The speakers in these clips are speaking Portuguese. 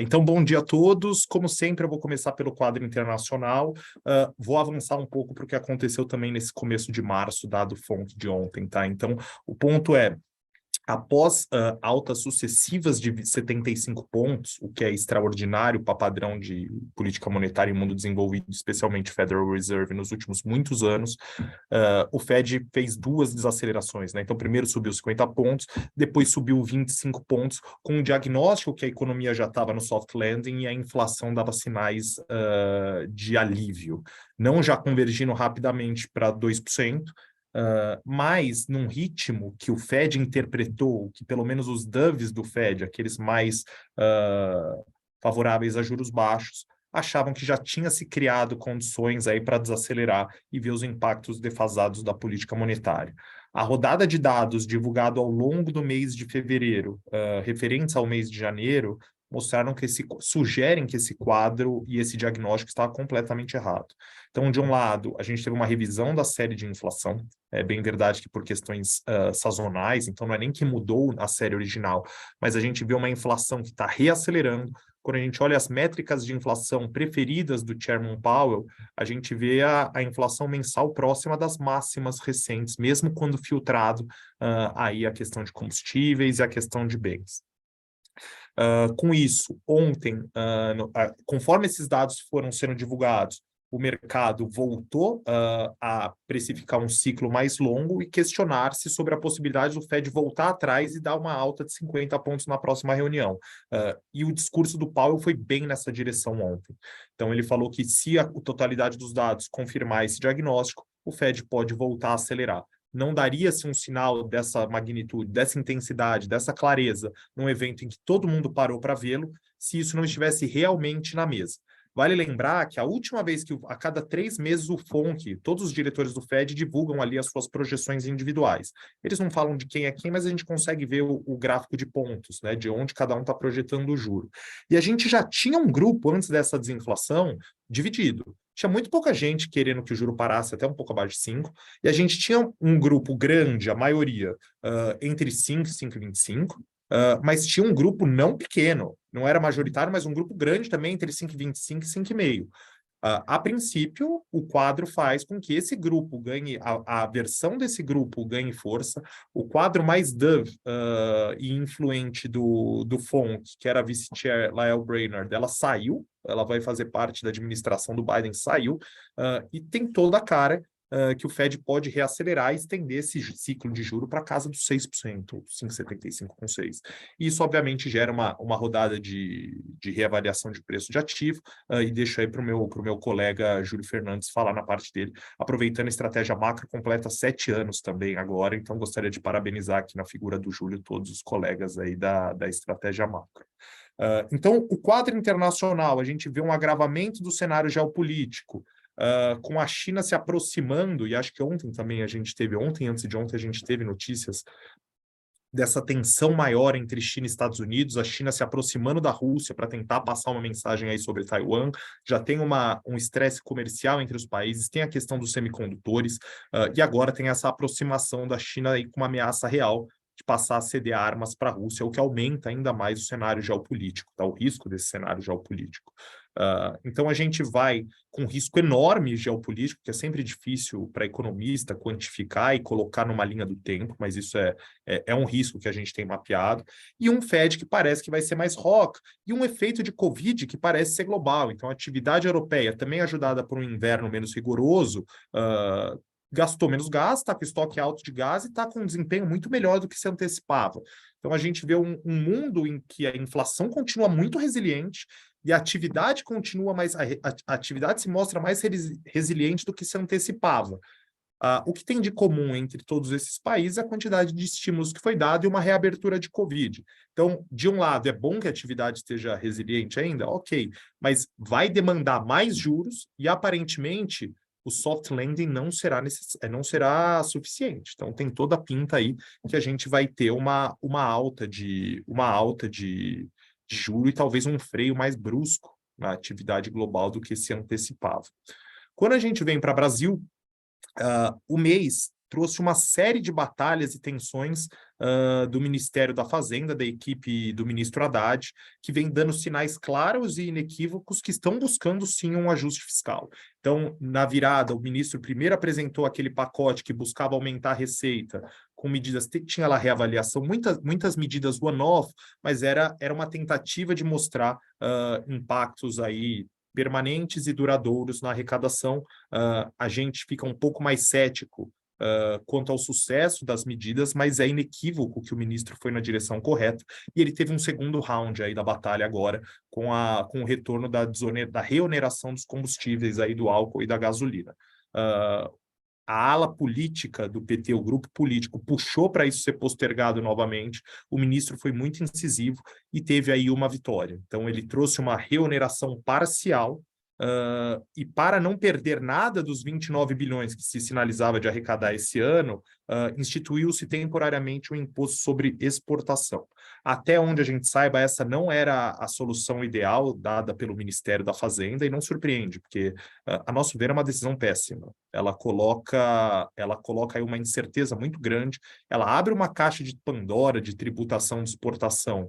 Então, bom dia a todos. Como sempre, eu vou começar pelo quadro internacional. Vou avançar um pouco para o que aconteceu também nesse começo de março, dado fonte de ontem, tá? Então, o ponto é, após altas sucessivas de 75 pontos, o que é extraordinário para padrão de política monetária em mundo desenvolvido, especialmente Federal Reserve, nos últimos muitos anos, o Fed fez duas desacelerações, né? Então, primeiro subiu 50 pontos, depois subiu 25 pontos, com o diagnóstico que a economia já estava no soft landing e a inflação dava sinais de alívio, não já convergindo rapidamente para 2%, mas num ritmo que o Fed interpretou, que pelo menos os doves do Fed, aqueles mais favoráveis a juros baixos, achavam que já tinha se criado condições aí para desacelerar e ver os impactos defasados da política monetária. A rodada de dados divulgado ao longo do mês de fevereiro, referentes ao mês de janeiro, mostraram que sugerem que esse quadro e esse diagnóstico estava completamente errado. Então, de um lado, a gente teve uma revisão da série de inflação. É bem verdade que por questões sazonais, então não é nem que mudou a série original, mas a gente vê uma inflação que está reacelerando. Quando a gente olha as métricas de inflação preferidas do Chairman Powell, a gente vê a inflação mensal próxima das máximas recentes, mesmo quando filtrado aí a questão de combustíveis e a questão de bens. Com isso, ontem, conforme esses dados foram sendo divulgados, o mercado voltou a precificar um ciclo mais longo e questionar-se sobre a possibilidade do Fed voltar atrás e dar uma alta de 50 pontos na próxima reunião. E o discurso do Powell foi bem nessa direção ontem. Então, ele falou que se a totalidade dos dados confirmar esse diagnóstico, o Fed pode voltar a acelerar. Não daria-se um sinal dessa magnitude, dessa intensidade, dessa clareza, num evento em que todo mundo parou para vê-lo, se isso não estivesse realmente na mesa. Vale lembrar que a última vez que, a cada 3 meses, o FONC, todos os diretores do Fed divulgam ali as suas projeções individuais. Eles não falam de quem é quem, mas a gente consegue ver o gráfico de pontos, né, de onde cada um está projetando o juro. E a gente já tinha um grupo, antes dessa desinflação, dividido. Tinha muito pouca gente querendo que o juro parasse até um pouco abaixo de 5, e a gente tinha um grupo grande, a maioria, entre 5 e 5,25, mas tinha um grupo não pequeno, não era majoritário, mas um grupo grande também, entre 5,25 e 5,5. A princípio, o quadro faz com que esse grupo ganhe, a versão desse grupo ganhe força. O quadro mais dove e influente do FONC, que era a vice-chair Lael Brainerd, ela saiu, ela vai fazer parte da administração do Biden, saiu, e tem toda a cara que o Fed pode reacelerar e estender esse ciclo de juro para casa dos 6%, 5,75 com 6. Isso, obviamente, gera uma rodada de reavaliação de preço de ativo, e deixo aí para o meu colega Júlio Fernandes falar na parte dele. Aproveitando a estratégia macro, completa 7 anos também agora, então gostaria de parabenizar aqui na figura do Júlio todos os colegas aí da estratégia macro. Então, o quadro internacional, a gente vê um agravamento do cenário geopolítico, com a China se aproximando, e acho que ontem também a gente teve, antes de ontem a gente teve notícias dessa tensão maior entre China e Estados Unidos, a China se aproximando da Rússia para tentar passar uma mensagem aí sobre Taiwan, já tem um estresse comercial entre os países, tem a questão dos semicondutores, e agora tem essa aproximação da China aí com uma ameaça real de passar a ceder armas para a Rússia, o que aumenta ainda mais o cenário geopolítico, tá? O risco desse cenário geopolítico. Então, a gente vai com um risco enorme geopolítico, que é sempre difícil para economista quantificar e colocar numa linha do tempo, mas isso é um risco que a gente tem mapeado, e um Fed que parece que vai ser mais rock, e um efeito de Covid que parece ser global. Então, a atividade europeia, também ajudada por um inverno menos rigoroso, gastou menos gás, está com estoque alto de gás e está com um desempenho muito melhor do que se antecipava. Então, a gente vê um mundo em que a inflação continua muito resiliente e a atividade continua mais... A atividade se mostra mais resiliente do que se antecipava. O que tem de comum entre todos esses países é a quantidade de estímulos que foi dada e uma reabertura de Covid. Então, de um lado, é bom que a atividade esteja resiliente ainda? Ok, mas vai demandar mais juros e, aparentemente, o soft landing não será suficiente. Então, tem toda a pinta aí que a gente vai ter uma alta de juro e talvez um freio mais brusco na atividade global do que se antecipava. Quando a gente vem para o Brasil, o mês trouxe uma série de batalhas e tensões do Ministério da Fazenda, da equipe do ministro Haddad, que vem dando sinais claros e inequívocos que estão buscando sim um ajuste fiscal. Então, na virada, o ministro primeiro apresentou aquele pacote que buscava aumentar a receita, com medidas, tinha lá reavaliação, muitas medidas one-off, mas era uma tentativa de mostrar impactos aí permanentes e duradouros na arrecadação. A gente fica um pouco mais cético quanto ao sucesso das medidas, mas é inequívoco que o ministro foi na direção correta, e ele teve um segundo round aí da batalha agora, com o retorno da reoneração dos combustíveis aí do álcool e da gasolina. A ala política do PT, o grupo político, puxou para isso ser postergado novamente. O ministro foi muito incisivo e teve aí uma vitória. Então, ele trouxe uma reoneração parcial, e para não perder nada dos 29 bilhões que se sinalizava de arrecadar esse ano, instituiu-se temporariamente o imposto sobre exportação. Até onde a gente saiba, essa não era a solução ideal dada pelo Ministério da Fazenda, e não surpreende, porque, a nosso ver, é uma decisão péssima. Ela coloca aí uma incerteza muito grande, ela abre uma caixa de Pandora de tributação de exportação,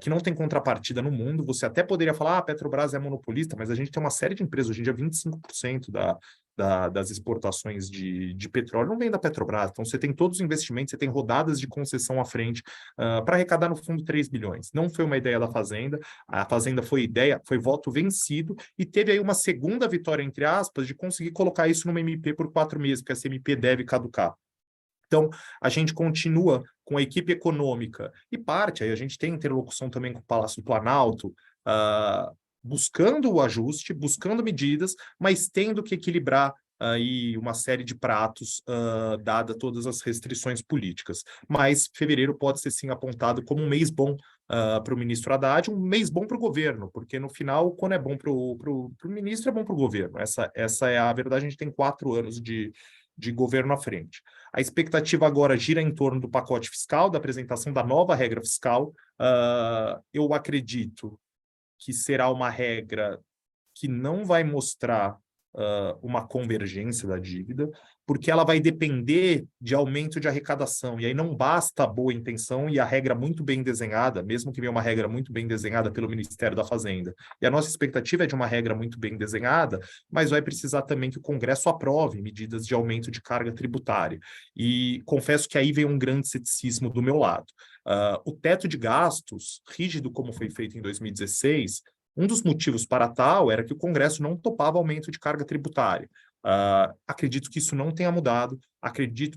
que não tem contrapartida no mundo. Você até poderia falar, a Petrobras é monopolista, mas a gente tem uma série de empresas, hoje em dia 25% das exportações de petróleo não vem da Petrobras. Então, você tem todos os investimentos, você tem rodadas de concessão à frente para arrecadar, no fundo, 3 bilhões. Não foi uma ideia da Fazenda, a Fazenda foi voto vencido, e teve aí uma segunda vitória, entre aspas, de conseguir colocar isso numa MP por 4 meses, porque essa MP deve caducar. Então, a gente continua com a equipe econômica e parte, aí a gente tem interlocução também com o Palácio do Planalto, buscando o ajuste, buscando medidas, mas tendo que equilibrar aí uma série de pratos, dada todas as restrições políticas. Mas fevereiro pode ser sim apontado como um mês bom para o ministro Haddad, um mês bom para o governo, porque no final, quando é bom para o ministro, é bom para o governo. Essa é a verdade, a gente tem 4 anos de governo à frente. A expectativa agora gira em torno do pacote fiscal, da apresentação da nova regra fiscal. Eu acredito que será uma regra que não vai mostrar uma convergência da dívida, porque ela vai depender de aumento de arrecadação, e aí não basta a boa intenção e a regra muito bem desenhada, mesmo que venha uma regra muito bem desenhada pelo Ministério da Fazenda. E a nossa expectativa é de uma regra muito bem desenhada, mas vai precisar também que o Congresso aprove medidas de aumento de carga tributária. E confesso que aí vem um grande ceticismo do meu lado. O teto de gastos, rígido como foi feito em 2016, um dos motivos para tal era que o Congresso não topava aumento de carga tributária. Acredito que isso não tenha mudado.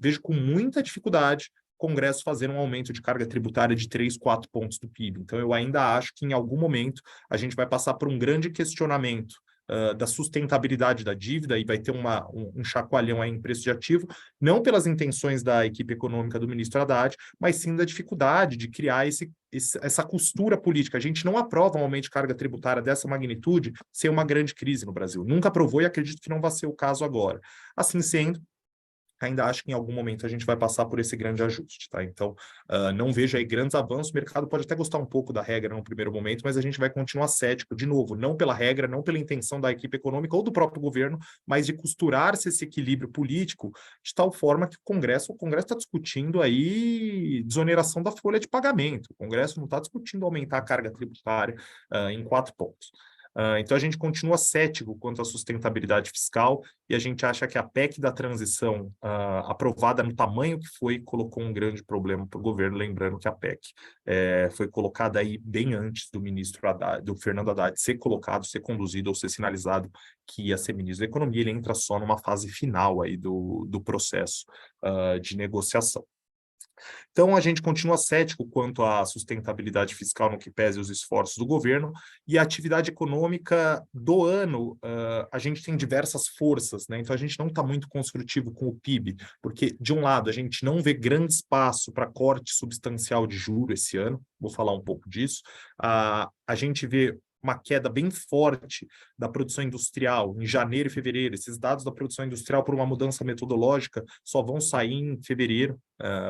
Vejo com muita dificuldade o Congresso fazer um aumento de carga tributária de 3, 4 pontos do PIB. Então, eu ainda acho que em algum momento a gente vai passar por um grande questionamento da sustentabilidada da dívida, e vai ter um chacoalhão aí em preço de ativo, não pelas intenções da equipe econômica do ministro Haddad, mas sim da dificuldade de criar essa costura política. A gente não aprova um aumento de carga tributária dessa magnitude sem uma grande crise no Brasil. Nunca aprovou, e acredito que não vai ser o caso agora. Assim sendo, ainda acho que em algum momento a gente vai passar por esse grande ajuste, tá? Então, não vejo aí grandes avanços. O mercado pode até gostar um pouco da regra no primeiro momento, mas a gente vai continuar cético, de novo, não pela regra, não pela intenção da equipe econômica ou do próprio governo, mas de costurar-se esse equilíbrio político de tal forma que o Congresso está discutindo aí desoneração da folha de pagamento. O Congresso não está discutindo aumentar a carga tributária em 4 pontos. Então, a gente continua cético quanto à sustentabilidade fiscal, e a gente acha que a PEC da transição, aprovada no tamanho que foi, colocou um grande problema para o governo, lembrando que a PEC foi colocada aí bem antes do ministro Haddad, do Fernando Haddad ser colocado, ser conduzido ou ser sinalizado que ia ser ministro da Economia. Ele entra só numa fase final aí do processo de negociação. Então, a gente continua cético quanto à sustentabilidade fiscal no que pese os esforços do governo, e a atividade econômica do ano, a gente tem diversas forças, né? Então, a gente não está muito construtivo com o PIB, porque, de um lado, a gente não vê grande espaço para corte substancial de juros esse ano, vou falar um pouco disso. A gente vê uma queda bem forte da produção industrial em janeiro e fevereiro. Esses dados da produção industrial, por uma mudança metodológica, só vão sair em fevereiro,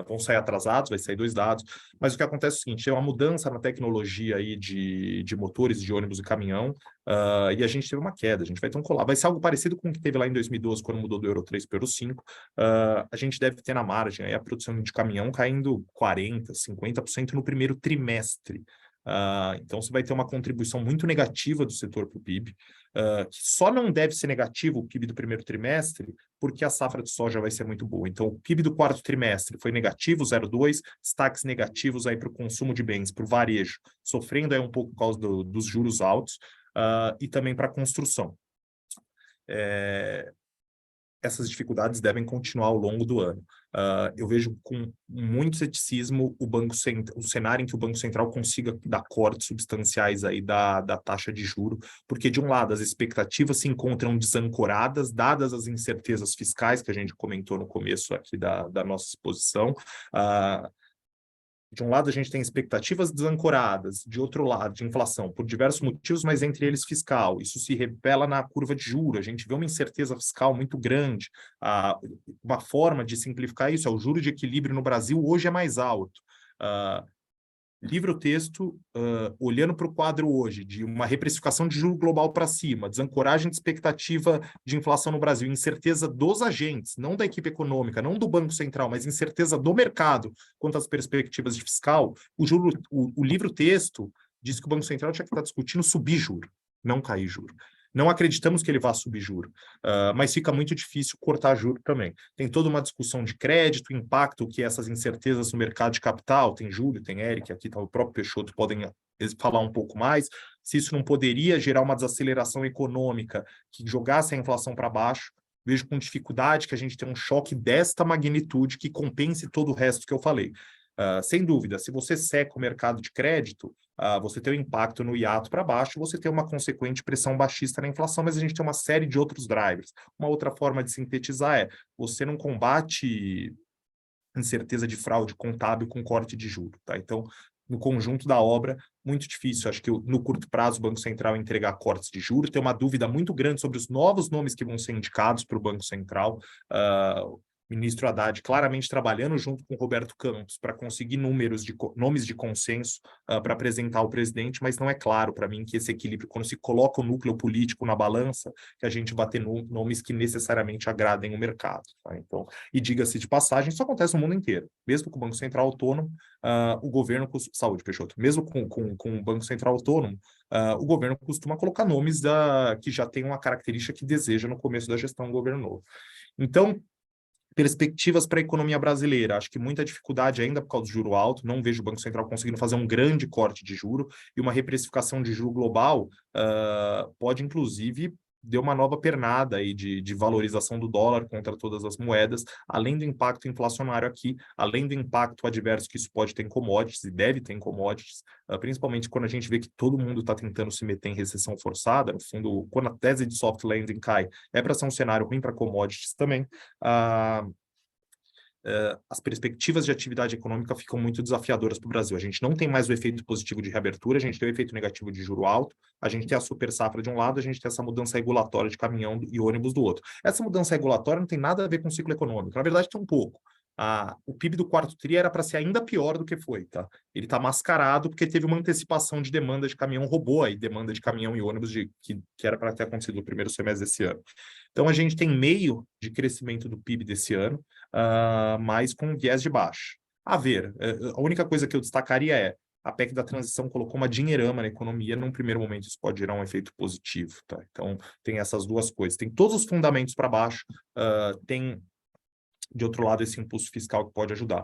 vão sair atrasados, vai sair 2 dados. Mas o que acontece é o seguinte, tem uma mudança na tecnologia aí de motores de ônibus e caminhão, e a gente teve uma queda, a gente vai ter um colapso. Vai ser algo parecido com o que teve lá em 2012, quando mudou do Euro 3 para o Euro 5. A gente deve ter na margem aí a produção de caminhão caindo 40%, 50% no primeiro trimestre. Então, você vai ter uma contribuição muito negativa do setor para o PIB, que só não deve ser negativo o PIB do primeiro trimestre, porque a safra de soja vai ser muito boa. Então, o PIB do quarto trimestre foi negativo, 0,2, destaques negativos aí para o consumo de bens, para o varejo, sofrendo aí um pouco por causa dos juros altos, e também para a construção. Essas dificuldades devem continuar ao longo do ano. Eu vejo com muito ceticismo o cenário em que o Banco Central consiga dar cortes substanciais aí da taxa de juro, porque, de um lado, as expectativas se encontram desancoradas, dadas as incertezas fiscais que a gente comentou no começo aqui da nossa exposição. De um lado, a gente tem expectativas desancoradas, de outro lado, de inflação, por diversos motivos, mas entre eles fiscal. Isso se revela na curva de juros. A gente vê uma incerteza fiscal muito grande. Uma forma de simplificar isso é o juro de equilíbrio no Brasil hoje é mais alto. Livro texto, olhando para o quadro hoje, de uma reprecificação de juro global para cima, desancoragem de expectativa de inflação no Brasil, incerteza dos agentes, não da equipe econômica, não do Banco Central, mas incerteza do mercado quanto às perspectivas de fiscal, o livro texto diz que o Banco Central tinha que estar discutindo subir juro, não cair juro. Não acreditamos que ele vá subir juro, mas fica muito difícil cortar juro também. Tem toda uma discussão de crédito, impacto que essas incertezas no mercado de capital, tem Júlio, tem Eric, aqui tá o próprio Peixoto, podem falar um pouco mais, se isso não poderia gerar uma desaceleração econômica que jogasse a inflação para baixo. Vejo com dificuldade que a gente tenha um choque desta magnitude que compense todo o resto que eu falei. Sem dúvida, se você seca o mercado de crédito, você tem um impacto no hiato para baixo, você tem uma consequente pressão baixista na inflação, mas a gente tem uma série de outros drivers. Uma outra forma de sintetizar é, você não combate incerteza de fraude contábil com corte de juros, tá? Então, no conjunto da obra, muito difícil. Acho que no curto prazo o Banco Central entregar cortes de juros, tem uma dúvida muito grande sobre os novos nomes que vão ser indicados para o Banco Central. Ministro Haddad claramente trabalhando junto com o Roberto Campos para conseguir nomes de consenso para apresentar ao presidente, mas não é claro para mim que esse equilíbrio, quando se coloca o núcleo político na balança, que a gente vai ter nomes que necessariamente agradem o mercado. Tá? Então, e diga-se de passagem, isso acontece no mundo inteiro. Mesmo com o Banco Central autônomo, o governo... Saúde, Peixoto. Mesmo com o Banco Central autônomo, o governo costuma colocar nomes que já têm uma característica que deseja no começo da gestão do governo novo. Então, perspectivas para a economia brasileira. Acho que muita dificuldade ainda por causa do juro alto. Não vejo o Banco Central conseguindo fazer um grande corte de juro e uma reprecificação de juro global pode, inclusive, deu uma nova pernada aí de valorização do dólar contra todas as moedas, além do impacto inflacionário aqui, além do impacto adverso que isso pode ter em commodities, e deve ter em commodities, principalmente quando a gente vê que todo mundo está tentando se meter em recessão forçada. No fundo, quando a tese de soft landing cai, é para ser um cenário ruim para commodities também. As perspectivas de atividade econômica ficam muito desafiadoras para o Brasil. A gente não tem mais o efeito positivo de reabertura, a gente tem o efeito negativo de juro alto, a gente tem a super safra de um lado, a gente tem essa mudança regulatória de caminhão e ônibus do outro. Essa mudança regulatória não tem nada a ver com o ciclo econômico, na verdade tem um pouco. O PIB do quarto TRI era para ser ainda pior do que foi, tá? Ele está mascarado porque teve uma antecipação de demanda de caminhão, roubou aí demanda de caminhão e ônibus que era para ter acontecido no primeiro semestre desse ano. Então, a gente tem meio de crescimento do PIB desse ano, mas com viés de baixa. A ver, a única coisa que eu destacaria é a PEC da transição colocou uma dinheirama na economia, num primeiro momento isso pode gerar um efeito positivo, tá? Então, tem essas duas coisas. Tem todos os fundamentos para baixo, tem, de outro lado, esse impulso fiscal que pode ajudar.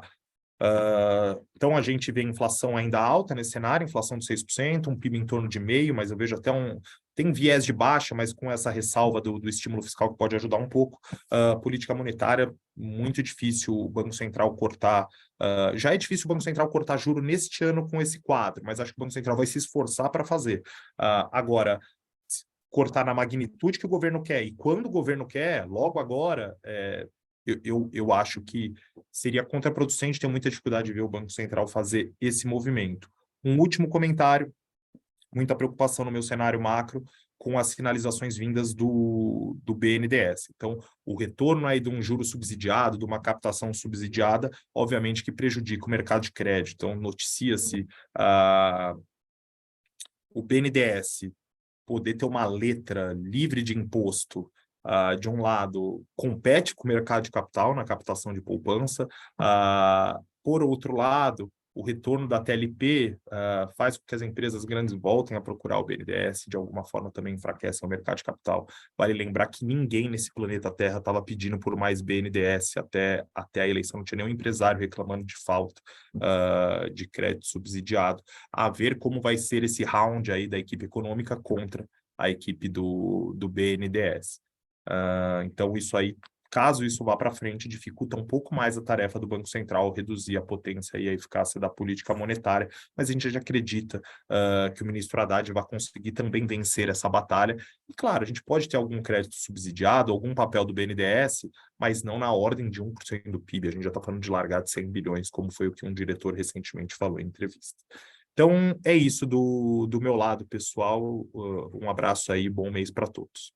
Então, a gente vê inflação ainda alta nesse cenário, inflação de 6%, um PIB em torno de 0,5%, mas eu vejo até tem viés de baixa, mas com essa ressalva do estímulo fiscal que pode ajudar um pouco. Política monetária, muito difícil o Banco Central cortar. Já é difícil o Banco Central cortar juro neste ano com esse quadro, mas acho que o Banco Central vai se esforçar para fazer. Agora, cortar na magnitude que o governo quer, e quando o governo quer, logo agora... Eu acho que seria contraproducente, ter muita dificuldade de ver o Banco Central fazer esse movimento. Um último comentário, muita preocupação no meu cenário macro com as sinalizações vindas do BNDES. Então, o retorno aí de um juro subsidiado, de uma captação subsidiada, obviamente que prejudica o mercado de crédito. Então, noticia-se o BNDES poder ter uma letra livre de imposto, de um lado, compete com o mercado de capital na captação de poupança, por outro lado, o retorno da TLP faz com que as empresas grandes voltem a procurar o BNDES, de alguma forma também enfraquece o mercado de capital. Vale lembrar que ninguém nesse planeta Terra estava pedindo por mais BNDES até a eleição, não tinha nenhum empresário reclamando de falta de crédito subsidiado. A ver como vai ser esse round aí da equipe econômica contra a equipe do BNDES. Então, isso aí, caso isso vá para frente, dificulta um pouco mais a tarefa do Banco Central reduzir a potência e a eficácia da política monetária, mas a gente já acredita que o ministro Haddad vai conseguir também vencer essa batalha. E, claro, a gente pode ter algum crédito subsidiado, algum papel do BNDES, mas não na ordem de 1% do PIB. A gente já está falando de largar de 100 bilhões, como foi o que um diretor recentemente falou em entrevista. Então, é isso do meu lado, pessoal. Um abraço aí, bom mês para todos.